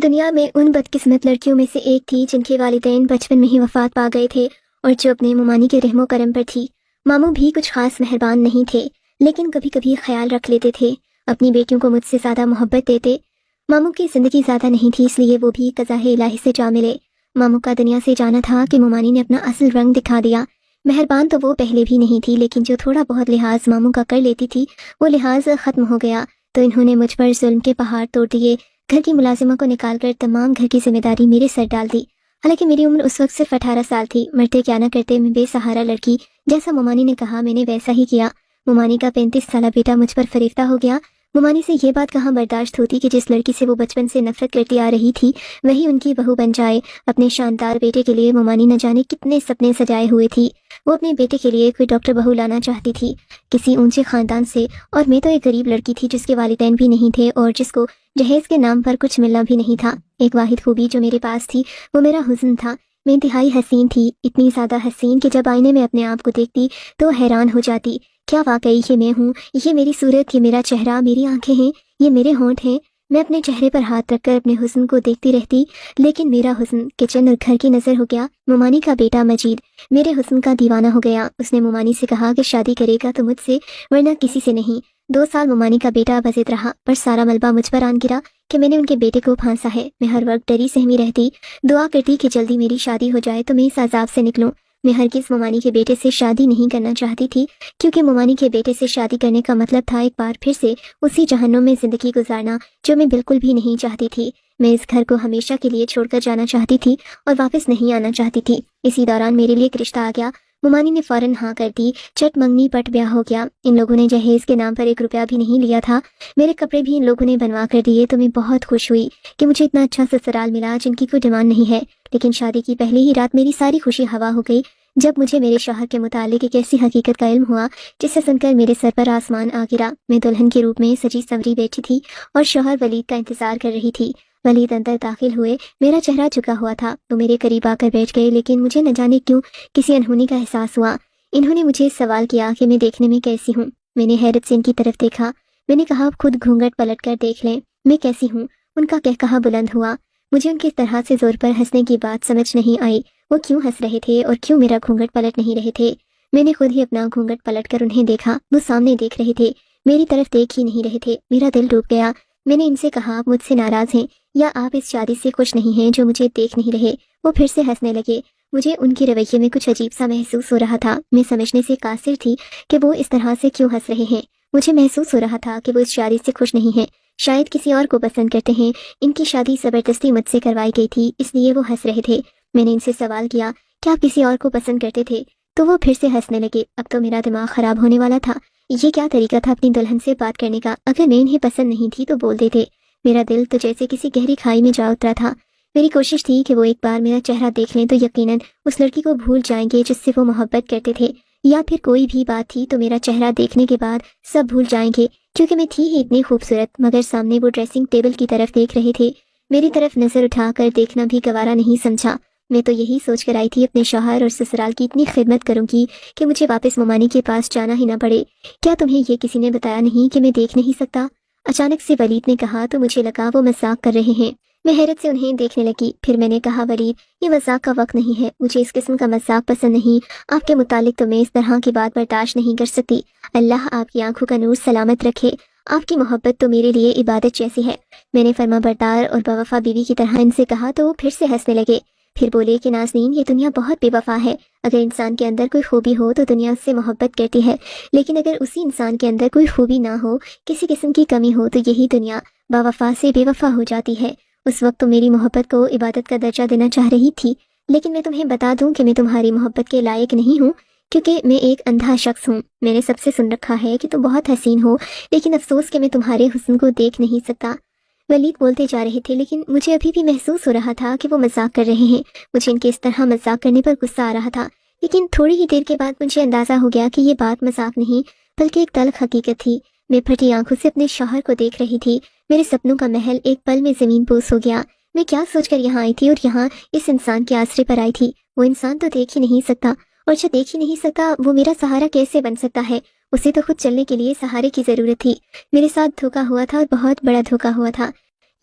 دنیا میں ان بدقسمت لڑکیوں میں سے ایک تھی جن کے والدین بچپن میں ہی وفات پا گئے تھے اور جو اپنے ممانی کے رحم و کرم پر تھی۔ ماموں بھی کچھ خاص مہربان نہیں تھے، لیکن کبھی کبھی خیال رکھ لیتے تھے، اپنی بیٹیوں کو مجھ سے زیادہ محبت دیتے۔ ماموں کی زندگی زیادہ نہیں تھی، اس لیے وہ بھی قضاء الہی سے جا ملے۔ ماموں کا دنیا سے جانا تھا کہ ممانی نے اپنا اصل رنگ دکھا دیا۔ مہربان تو وہ پہلے بھی نہیں تھی، لیکن جو تھوڑا بہت لحاظ ماموں کا کر لیتی تھی وہ لحاظ ختم ہو گیا، تو انہوں نے مجھ پر ظلم کے پہاڑ توڑ دیے۔ گھر کی ملازمہ کو نکال کر تمام گھر کی ذمہ داری میرے سر ڈال دی۔ حالانکہ میری عمر اس وقت صرف 18 سال تھی۔ مرتے کیا نہ کرتے، میں بے سہارا لڑکی، جیسا ممانی نے کہا میں نے ویسا ہی کیا۔ ممانی کا 35 سالہ بیٹا مجھ پر فریفتہ ہو گیا۔ ممانی سے یہ بات کہاں برداشت ہوتی کہ جس لڑکی سے وہ بچپن سے نفرت کرتی آ رہی تھی وہی ان کی بہو بن جائے۔ اپنے شاندار بیٹے کے لیے ممانی نہ جانے کتنے سپنے سجائے ہوئے تھی۔ وہ اپنے بیٹے کے لیے کوئی ڈاکٹر بہو لانا چاہتی تھی، کسی اونچے خاندان سے، اور میں تو ایک غریب لڑکی تھی جس کے والدین بھی نہیں تھے اور جس کو جہیز کے نام پر کچھ ملنا بھی نہیں تھا۔ ایک واحد خوبی جو میرے پاس تھی وہ میرا حسن تھا۔ میں انتہائی حسین تھی، اتنی زیادہ حسین کہ جب آئینے میں اپنے آپ کو دیکھتی تو حیران ہو جاتی، کیا واقعی یہ میں ہوں؟ یہ میری صورت، یہ میرا چہرہ، میری آنکھیں ہیں، یہ میرے ہونٹ ہیں۔ میں اپنے چہرے پر ہاتھ رکھ کر اپنے حسن کو دیکھتی رہتی، لیکن میرا حسن کچن اور گھر کی نظر ہو گیا۔ ممانی کا بیٹا مجید میرے حسن کا دیوانہ ہو گیا۔ اس نے ممانی سے کہا کہ شادی کرے گا تو مجھ سے، ورنہ کسی سے نہیں۔ 2 سال ممانی کا بیٹا بضد رہا، پر سارا ملبہ مجھ پر آن گرا کہ میں نے ان کے بیٹے کو پھانسا ہے۔ میں ہر وقت ڈری سہمی رہتی، دعا کرتی کہ جلدی میری شادی ہو جائے تو میں اس عذاب سے نکلوں۔ میں ہرگز ممانی کے بیٹے سے شادی نہیں کرنا چاہتی تھی، کیونکہ ممانی کے بیٹے سے شادی کرنے کا مطلب تھا ایک بار پھر سے اسی جہنم میں زندگی گزارنا، جو میں بالکل بھی نہیں چاہتی تھی۔ میں اس گھر کو ہمیشہ کے لیے چھوڑ کر جانا چاہتی تھی اور واپس نہیں آنا چاہتی تھی۔ اسی دوران میرے لیے ایک رشتہ آ گیا۔ ممانی نے فوراً ہاں کر دی، چٹ منگنی پٹ بیاہ ہو گیا۔ ان لوگوں نے جہیز کے نام پر 1 روپیہ بھی نہیں لیا تھا۔ میرے کپڑے بھی ان لوگوں نے بنوا کر دیے، تو میں بہت خوش ہوئی کہ مجھے اتنا اچھا سسرال ملا جن کی کوئی ڈیمانڈ نہیں ہے۔ لیکن شادی کی پہلی ہی رات میری ساری خوشی ہوا ہو گئی جب مجھے میرے شوہر کے متعلق ایک ایسی حقیقت کا علم ہوا جسے سن کر میرے سر پر آسمان آ گرا۔ میں دلہن کے روپ میں سجی سنوری بیٹھی تھی اور شوہر ولید کا انتظار کر رہی تھی۔ ولید اندر داخل ہوئے، میرا چہرہ جھکا ہوا تھا، وہ میرے قریب آ کر بیٹھ گئے، لیکن مجھے نہ جانے کیوں کسی انہونی کا احساس ہوا۔ انہوں نے مجھے سوال کیا کہ میں دیکھنے میں کیسی ہوں۔ میں نے حیرت سے ان کی طرف دیکھا۔ میں نے کہا خود گھونگھٹ پلٹ کر دیکھ لیں، میں کیسی ہوں؟ ان کا کہا بلند ہوا۔ مجھے ان کی طرح سے زور پر ہنسنے کی بات سمجھ نہیں آئی۔ وہ کیوں ہنس رہے تھے اور کیوں میرا گھونگھٹ پلٹ نہیں رہے تھے؟ میں نے خود ہی اپنا گھونگھٹ پلٹ کر انہیں دیکھا۔ وہ سامنے دیکھ رہے تھے، میری طرف دیکھ ہی نہیں رہے تھے۔ میرا دل ڈوب گیا۔ میں نے ان سے کہا آپ مجھ سے ناراض ہیں یا آپ اس شادی سے خوش نہیں ہیں جو مجھے دیکھ نہیں رہے؟ وہ پھر سے ہنسنے لگے۔ مجھے ان کے رویے میں کچھ عجیب سا محسوس ہو رہا تھا۔ میں سمجھنے سے قاصر تھی کہ وہ اس طرح سے کیوں ہنس رہے ہیں۔ مجھے محسوس ہو رہا تھا کہ وہ اس شادی سے خوش نہیں ہیں، شاید کسی اور کو پسند کرتے ہیں۔ ان کی شادی زبردستی مجھ سے کروائی گئی تھی، اس لیے وہ ہنس رہے تھے۔ میں نے ان سے سوال کیا کیا آپ کسی اور کو پسند کرتے تھے؟ تو وہ پھر سے ہنسنے لگے۔ اب تو میرا دماغ خراب ہونے والا تھا۔ یہ کیا طریقہ تھا اپنی دلہن سے بات کرنے کا؟ اگر میں انہیں پسند نہیں تھی تو بول دیتے۔ میرا دل تو جیسے کسی گہری کھائی میں جا اترا تھا۔ میری کوشش تھی کہ وہ ایک بار میرا چہرہ دیکھ لیں تو یقیناً اس لڑکی کو بھول جائیں گے جس سے وہ محبت کرتے تھے، یا پھر کوئی بھی بات تھی تو میرا چہرہ دیکھنے کے بعد سب بھول جائیں گے، کیونکہ میں تھی ہی اتنی خوبصورت۔ مگر سامنے وہ ڈریسنگ ٹیبل کی طرف دیکھ رہے تھے، میری طرف نظر اٹھا کر دیکھنا بھی گوارا نہیں سمجھا۔ میں تو یہی سوچ کر آئی تھی اپنے شوہر اور سسرال کی اتنی خدمت کروں گی کہ مجھے واپس ممانی کے پاس جانا ہی نہ پڑے۔ کیا تمہیں یہ کسی نے بتایا نہیں کہ میں دیکھ نہیں سکتا؟ اچانک سے ولید نے کہا تو مجھے لگا وہ مذاق کر رہے ہیں۔ میں حیرت سے انہیں دیکھنے لگی۔ پھر میں نے کہا ولید یہ مذاق کا وقت نہیں ہے، مجھے اس قسم کا مذاق پسند نہیں۔ آپ کے متعلق تو میں اس طرح کی بات برداشت نہیں کر سکتی۔ اللہ آپ کی آنکھوں کا نور سلامت رکھے۔ آپ کی محبت تو میرے لیے عبادت جیسی ہے۔ میں نے فرما بردار اور باوفا بیوی کی طرح ان سے کہا تو وہ پھر سے ہنسنے لگے۔ پھر بولے کہ نازنین یہ دنیا بہت بے وفا ہے۔ اگر انسان کے اندر کوئی خوبی ہو تو دنیا اس سے محبت کرتی ہے، لیکن اگر اسی انسان کے اندر کوئی خوبی نہ ہو، کسی قسم کی کمی ہو، تو یہی دنیا باوفا سے بے وفا ہو جاتی ہے۔ اس وقت تو میری محبت کو عبادت کا درجہ دینا چاہ رہی تھی، لیکن میں تمہیں بتا دوں کہ میں تمہاری محبت کے لائق نہیں ہوں، کیونکہ میں ایک اندھا شخص ہوں۔ میں نے سب سے سن رکھا ہے کہ تم بہت حسین ہو، لیکن افسوس کہ میں تمہارے حسن کو دیکھ نہیں سکتا۔ ولید بولتے جا رہے تھے، لیکن مجھے ابھی بھی محسوس ہو رہا تھا کہ وہ مذاق کر رہے ہیں۔ مجھے ان کے اس طرح مذاق کرنے پر غصہ آ رہا تھا، لیکن تھوڑی ہی دیر کے بعد مجھے اندازہ ہو گیا کہ یہ بات مذاق نہیں بلکہ ایک تلخ حقیقت تھی۔ میں پھٹی آنکھوں سے اپنے شوہر کو دیکھ رہی تھی۔ میرے سپنوں کا محل ایک پل میں زمین بوس ہو گیا۔ میں کیا سوچ کر یہاں آئی تھی اور یہاں اس انسان کے آسرے پر آئی تھی؟ وہ انسان تو دیکھ ہی نہیں سکتا، اور جو دیکھ ہی نہیں سکتا وہ میرا سہارا کیسے بن سکتا ہے؟ اسے تو خود چلنے کے لیے سہارے کی ضرورت تھی۔ میرے ساتھ دھوکا ہوا تھا اور بہت بڑا دھوکا ہوا تھا۔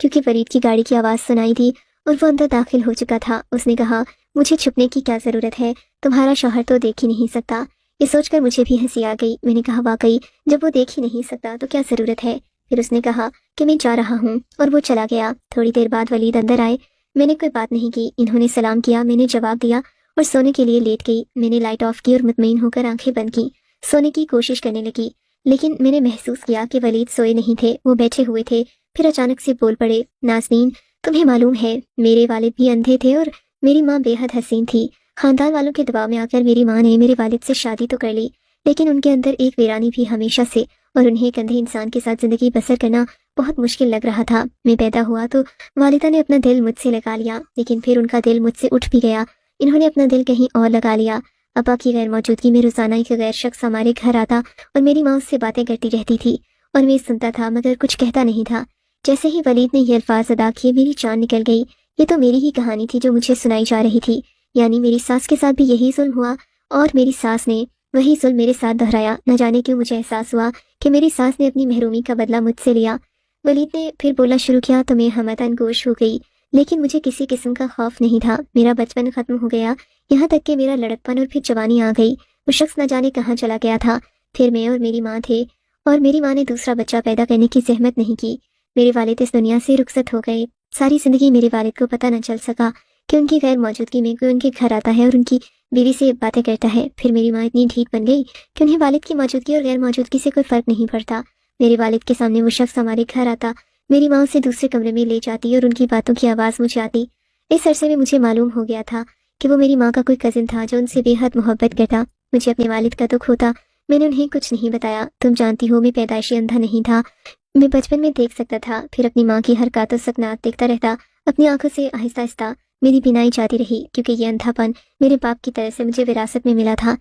کیونکہ ولید کی گاڑی کی آواز سنائی دی اور وہ اندر داخل ہو چکا تھا۔ اس نے کہا، مجھے چھپنے کی کیا ضرورت ہے، تمہارا شوہر تو دیکھ ہی نہیں سکتا۔ یہ سوچ کر مجھے بھی ہنسی آ گئی۔ میں نے کہا، واقعی جب وہ دیکھ ہی نہیں سکتا تو کیا ضرورت ہے؟ پھر اس نے کہا کہ میں جا رہا ہوں، اور وہ چلا گیا۔ تھوڑی دیر بعد ولید اندر آئے۔ میں نے کوئی بات نہیں کی، انہوں نے سلام کیا، میں نے جواب دیا اور سونے کے لیے لیٹ گئی۔ میں نے لائٹ آف کی اور مطمئن ہو کر آنکھیں بند کی، سونے کی کوشش کرنے لگی، لیکن میں نے محسوس کیا کہ ولید سوئے نہیں تھے، وہ بیٹھے ہوئے تھے۔ پھر اچانک سے بول پڑے، نازنین، تمہیں معلوم ہے میرے والد بھی اندھے تھے اور میری ماں بے حد حسین تھی۔ خاندان والوں کے دباؤ میں آ کر میری ماں نے میرے والد سے شادی تو کر لی، لیکن ان کے اندر ایک ویرانی بھی ہمیشہ سے، اور انہیں ایک اندھے انسان کے ساتھ زندگی بسر کرنا بہت مشکل لگ رہا تھا۔ میں پیدا ہوا تو والدہ نے اپنا دل مجھ سے لگا لیا، لیکن پھر ان کا دل مجھ سے اٹھ بھی گیا، انہوں نے اپنا دل کہیں اور لگا لیا۔ ابا کی غیر موجودگی میں روزانہ ایک غیر شخص ہمارے گھر آتا اور میری ماں اس سے باتیں کرتی رہتی تھی، اور میں سنتا تھا مگر کچھ کہتا نہیں تھا۔ جیسے ہی ولید نے یہ الفاظ ادا کیے، میری جان نکل گئی۔ یہ تو میری ہی کہانی تھی جو مجھے سنائی جا رہی تھی، یعنی میری ساس کے ساتھ بھی یہی ظلم ہوا اور میری ساس نے وہی ظلم میرے ساتھ دہرایا۔ نہ جانے کیوں مجھے احساس ہوا کہ میری ساس نے اپنی محرومی کا بدلہ مجھ سے لیا۔ ولید نے پھر بولنا شروع کیا تو میں ہمدن گوش ہو گئی، لیکن مجھے کسی قسم کا خوف نہیں تھا۔ میرا بچپن ختم ہو گیا، یہاں تک کہ میرا لڑکپن اور پھر جوانی آ گئی۔ وہ شخص نہ جانے کہاں چلا گیا تھا۔ پھر میں اور میری ماں تھے، اور میری ماں نے دوسرا بچہ پیدا کرنے کی زحمت نہیں کی۔ میرے والد اس دنیا سے رخصت ہو گئے۔ ساری زندگی میرے والد کو پتہ نہ چل سکا کہ ان کی غیر موجودگی میں کوئی ان کے گھر آتا ہے اور ان کی بیوی سے باتیں کرتا ہے۔ پھر میری ماں اتنی ڈھیٹ بن گئی کہ انہیں والد کی موجودگی اور غیر موجودگی سے کوئی فرق نہیں پڑتا۔ میرے والد کے سامنے وہ شخص ہمارے گھر آتا، میری ماں اسے دوسرے کمرے میں لے جاتی اور ان کی باتوں کی آواز مجھے آتی۔ اس عرصے میں مجھے معلوم ہو گیا تھا کہ وہ میری ماں کا کوئی کزن تھا جو ان سے بے حد محبت کرتا۔ مجھے اپنے والد کا دکھ ہوتا، میں نے انہیں کچھ نہیں بتایا۔ تم جانتی ہو میں پیدائشی اندھا نہیں تھا، میں بچپن میں دیکھ سکتا تھا، پھر اپنی ماں کی حرکات و سکنات دیکھتا رہتا۔ اپنی آنکھوں سے آہستہ آہستہ میری بینائی جاتی رہی، کیونکہ یہ اندھا پن میرے باپ کی طرف سے مجھے وراثت میں ملا تھا۔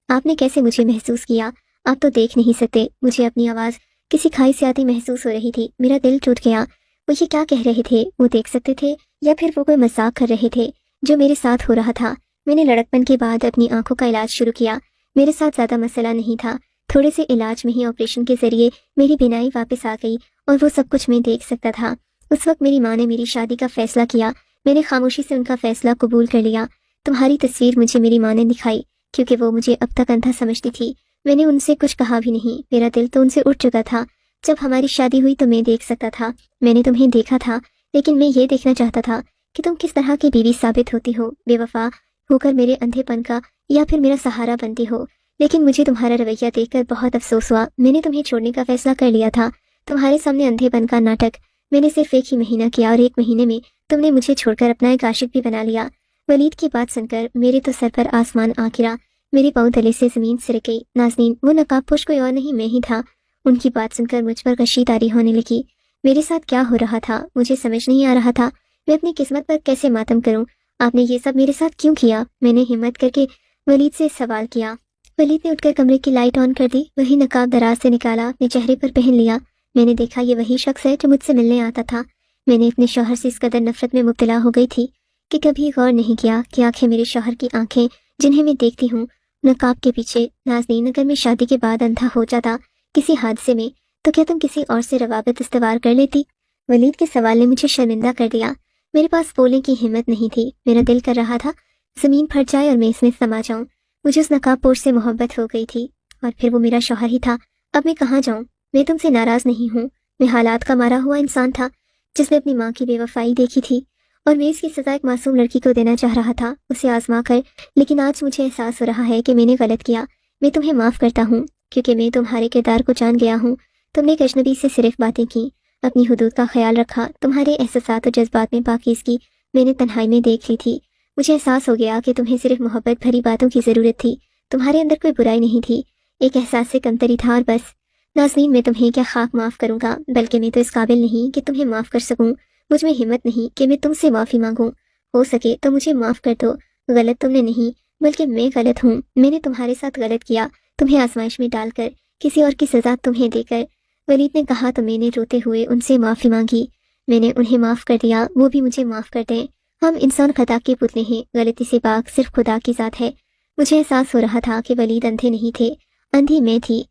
آپ نے کیسے مجھے محسوس کیا؟ آپ تو دیکھ نہیں سکتے۔ مجھے اپنی آواز کسی کھائی سے آتی محسوس ہو رہی تھی۔ میرا دل ٹوٹ گیا۔ وہ یہ کیا کہہ رہے تھے؟ وہ دیکھ سکتے تھے یا پھر وہ کوئی مذاق کر رہے تھے جو میرے ساتھ ہو رہا تھا؟ میں نے لڑکپن کے بعد اپنی آنکھوں کا علاج شروع کیا۔ میرے ساتھ زیادہ مسئلہ نہیں تھا، تھوڑے سے علاج میں ہی آپریشن کے ذریعے میری بینائی واپس آ گئی اور وہ سب کچھ میں دیکھ سکتا تھا۔ اس وقت میری ماں نے میری شادی کا فیصلہ کیا، میں نے خاموشی سے ان کا فیصلہ قبول کر لیا۔ تمہاری تصویر مجھے میری ماں نے دکھائی، کیونکہ وہ مجھے اب تک اندھا سمجھتی تھی۔ میں نے ان سے کچھ کہا بھی نہیں، میرا دل تو ان سے اٹھ چکا تھا۔ جب ہماری شادی ہوئی تو میں دیکھ سکتا تھا، میں نے تمہیں دیکھا تھا، لیکن میں یہ دیکھنا چاہتا تھا کہ تم کس طرح کی بیوی ثابت ہوتی ہو، بے وفا ہو کر میرے اندھے پن کا یا پھر میرا سہارا بنتی ہو۔ لیکن مجھے تمہارا رویہ دیکھ کر بہت افسوس ہوا۔ میں نے تمہیں چھوڑنے کا فیصلہ کر لیا تھا۔ تمہارے سامنے اندھے پن کا ناٹک میں نے صرف ایک ہی مہینہ کیا، اور ایک مہینے میں تم نے مجھے چھوڑ کر اپنا ایک عاشق بھی بنا لیا۔ ولید کی بات سن کر میرے تو سر پر آسمان آ گرا، میرے پاؤں تلے سے زمین سرک گئی۔ نازنین، وہ نقاب پوش کوئی اور نہیں، میں ہی تھا۔ ان کی بات سن کر مجھ پر غشی طاری ہونے لگی۔ میرے ساتھ کیا ہو رہا تھا مجھے سمجھ نہیں آ رہا تھا۔ میں اپنی قسمت پر کیسے ماتم کروں؟ آپ نے یہ سب میرے ساتھ کیوں کیا؟ میں نے ہمت کر کے ولید سے سوال کیا۔ ولید نے اٹھ کر کمرے کی لائٹ آن کر دی، وہی نقاب دراز سے نکالا، اپنے چہرے پر پہن لیا۔ میں نے دیکھا یہ وہی شخص ہے جو مجھ سے ملنے آتا تھا۔ میں نے اپنے شوہر سے اس قدر نفرت میں مبتلا ہو گئی تھی کہ کبھی غور نہیں کیا کہ آنکھیں میرے شوہر کی آنکھیں جنہیں میں دیکھتی ہوں نقاب کے پیچھے۔ نازنین، اگر میں شادی کے بعد اندھا ہو جاتا کسی حادثے میں تو کیا تم کسی اور سے روابط استوار کر لیتی؟ ولید کے سوال نے مجھے شرمندہ کر دیا۔ میرے پاس بولنے کی ہمت نہیں تھی۔ میرا دل کر رہا تھا زمین پھٹ جائے اور میں اس میں سما جاؤں۔ مجھے اس نقاب پوش سے محبت ہو گئی تھی، اور پھر وہ میرا شوہر ہی تھا۔ اب میں کہاں جاؤں؟ میں تم سے ناراض نہیں ہوں، میں حالات کا مارا ہوا انسان تھا جس نے اپنی ماں کی بے وفائی دیکھی تھی، اور میں اس کی سزا ایک معصوم لڑکی کو دینا چاہ رہا تھا، اسے آزما کر۔ لیکن آج مجھے احساس ہو رہا ہے کہ میں نے غلط کیا۔ میں تمہیں معاف کرتا ہوں، کیونکہ میں تمہارے کردار کو جان گیا ہوں۔ تم نے ایک اجنبی سے صرف باتیں کی، اپنی حدود کا خیال رکھا، تمہارے احساسات اور جذبات میں پاکیزگی میں نے تنہائی میں دیکھ لی تھی۔ مجھے احساس ہو گیا کہ تمہیں صرف محبت بھری باتوں کی ضرورت تھی، تمہارے اندر کوئی برائی نہیں تھی، ایک احساس سے کمتری تھا اور بس۔ نازنین، میں تمہیں کیا خاک معاف کروں گا، بلکہ میں تو اس قابل نہیں کہ تمہیں معاف کر سکوں۔ مجھ میں ہمت نہیں کہ میں تم سے معافی مانگوں۔ ہو سکے تو مجھے معاف کر دو۔ غلط تم نے نہیں، بلکہ میں غلط ہوں۔ میں نے تمہارے ساتھ غلط کیا، تمہیں آزمائش میں ڈال کر، کسی اور کی سزا تمہیں دے کر۔ ولید نے کہا تو میں نے روتے ہوئے ان سے معافی مانگی۔ میں نے انہیں معاف کر دیا، وہ بھی مجھے معاف کر دیں۔ ہم انسان خطا کے پتلے ہیں، غلطی سے پاک صرف خدا کی ذات ہے۔ مجھے احساس ہو رہا تھا کہ ولید اندھے نہیں تھے، اندھی میں تھی۔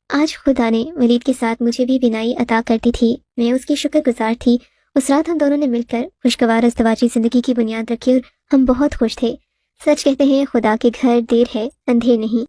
آج خدا نے ولید کے ساتھ مجھے بھی بینائی عطا کر دی تھی۔ میں اس کی شکر گزار تھی اس رات ہم دونوں نے مل کر خوشگوار ازدواجی زندگی کی بنیاد رکھی اور ہم بہت خوش تھے۔ سچ کہتے ہیں خدا کے گھر دیر ہے اندھیر نہیں۔